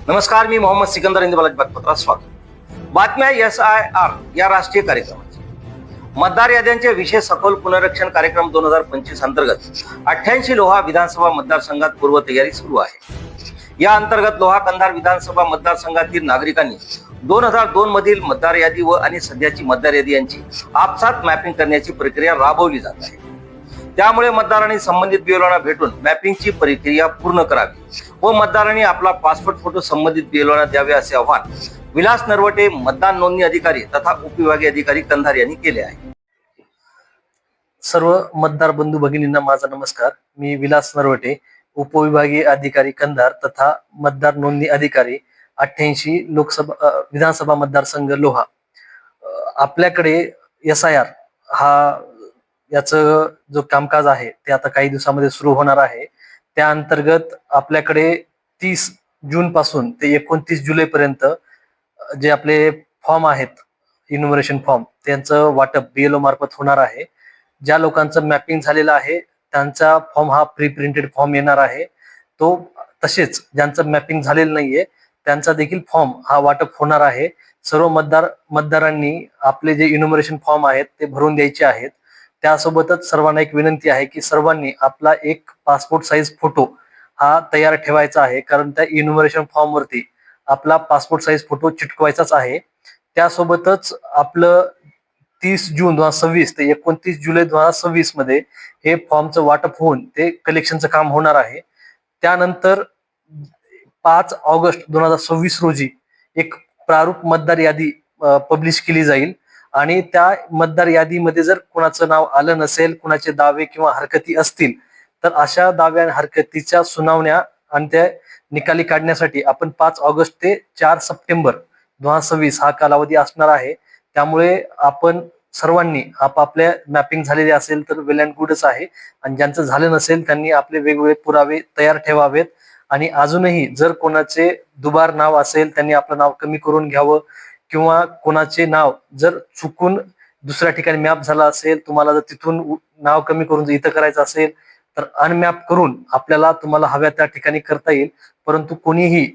नमस्कार, मी मोहम्मद सिकंदर इंदबालाज बातपत्रात स्वागत. बातम्या SIR या राष्ट्रीय कार्यक्रमाची मतदार याद्यांचे विशेष सखोल पुनरीक्षण कार्यक्रम 2025 अंतर्गत 88 लोहा विधानसभा मतदारसंघात पूर्वतयारी सुरू आहे. या अंतर्गत लोहा कंधार विधानसभा मतदारसंघातील नागरिकांनी 2002 मधील मतदार यादी व आणि सध्याची मतदार यादी यांची आपसात मॅपिंग करण्याची प्रक्रिया राबवली जात आहे. त्यामुळे मतदारांनी संबंधित BLOना भेटून मॅपिंगची प्रक्रिया पूर्ण करावी व मतदारांनी आपला पासपोर्ट फोटो संबंधित BLOना द्यावे असे आवाहन विलास नरवटे, मतदान नोंदणी अधिकारी तथा उपविभागीय अधिकारी कंधार यांनी केले आहे. सर्व मतदार बंधू भगिनींना माझा नमस्कार. मी विलास नरवटे, उपविभागीय अधिकारी कंधार तथा मतदार नोंदणी अधिकारी 88 लोकसभा विधानसभा मतदारसंघ लोहा. आपल्याकडे SIR हा याचं जो कामकाज आहे ते आता काही दिवसामध्ये सुरू होणार आहे. त्या अंतर्गत आपल्याकडे 30 जून पासून ते 29 जुलै पर्यंत जे आपले फॉर्म आहेत, इन्युमरेशन फॉर्म, त्यांचं वाटप BLO मार्फत होणार आहे. ज्या लोकांचं मॅपिंग झालेलं आहे त्यांचा फॉर्म हा प्री प्रिंटेड फॉर्म येणार आहे तो. तसेच ज्यांचं मॅपिंग झालेलं नाहीये त्यांचा देखील फॉर्म हा वाटप होणार आहे. सर्व मतदारांनी आपले जे इन्युमरेशन फॉर्म आहेत ते भरून द्यायचे आहेत. त्यासोबतच सर्वांना एक विनंती आहे की सर्वांनी आपला एक पासपोर्ट साईज फोटो हा तयार ठेवायचा आहे, कारण त्या इन्युमरेशन फॉर्म वरती आपला पासपोर्ट साईज फोटो चिटकवायचाच आहे. त्यासोबतच आपलं 30 जून 2026 ते 29 जुलै 2026 मध्ये हे फॉर्मचं वाटप होऊन ते कलेक्शनचं काम होणार आहे. त्यानंतर 5 ऑगस्ट 2026 रोजी एक प्रारूप मतदार यादी पब्लिश केली जाईल आणि त्या मतदार यादीमध्ये जर कुणाचं नाव आलं नसेल, कुणाचे दावे किंवा हरकती असतील तर अशा दाव्या आणि हरकतीच्या सुनावण्या आणि त्या निकाली काढण्यासाठी आपण 5 ऑगस्ट ते 4 सप्टेंबर 2026 हा कालावधी असणार आहे. त्यामुळे आपण सर्वांनी आपापल्या मॅपिंग झालेले असेल तर वेल अँड गुडच आहे, आणि ज्यांचं झालं नसेल त्यांनी आपले वेगवेगळे पुरावे तयार ठेवावेत. आणि अजूनही जर कोणाचे दुबार नाव असेल त्यांनी आपलं नाव कमी करून घ्यावं, किंवा कोणाचे नाव जर चुकून दुसऱ्या ठिकाणी मॅप झाला असेल, तुम्हाला जर तिथून नाव कमी करून इथं करायचं असेल तर अनमॅप करून आपल्याला तुम्हाला हव्या त्या ठिकाणी करता येईल. परंतु कोणीही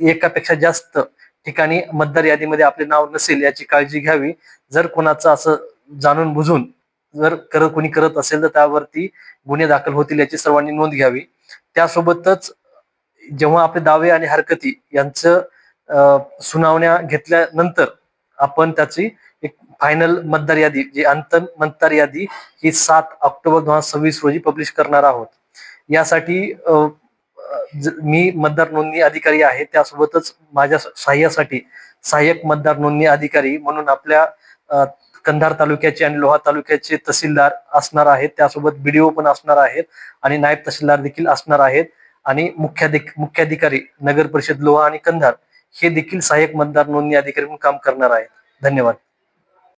एकापेक्षा जास्त ठिकाणी मतदार यादीमध्ये आपले नाव नसेल याची काळजी घ्यावी. जर कोणाचं असं जाणून बुजून जर कोणी करत असेल तर त्यावरती गुन्हे दाखल होतील याची सर्वांनी नोंद घ्यावी. त्यासोबतच जेव्हा आपले दावे आणि हरकती यांचं सुनावण्या घेतल्यानंतर आपण त्याची एक फायनल मतदार यादी, जी अंतिम मतदार यादी, ही 7 ऑक्टोबर 2026 रोजी पब्लिश करणार आहोत. यासाठी मी मतदार नोंदणी अधिकारी आहे, त्यासोबतच माझ्या सहाय्यासाठी सहाय्यक मतदार नोंदणी अधिकारी म्हणून आपल्या कंधार तालुक्याचे आणि लोहा तालुक्याचे तहसीलदार असणार आहेत. त्यासोबत BDO पण असणार आहेत आणि नायब तहसीलदार देखील असणार आहेत. आणि मुख्याधिकारी नगर परिषद लोहा आणि कंधार हे देखील सहाय्यक मतदार नोंदणी अधिकारी म्हणून काम करणार आहेत. धन्यवाद.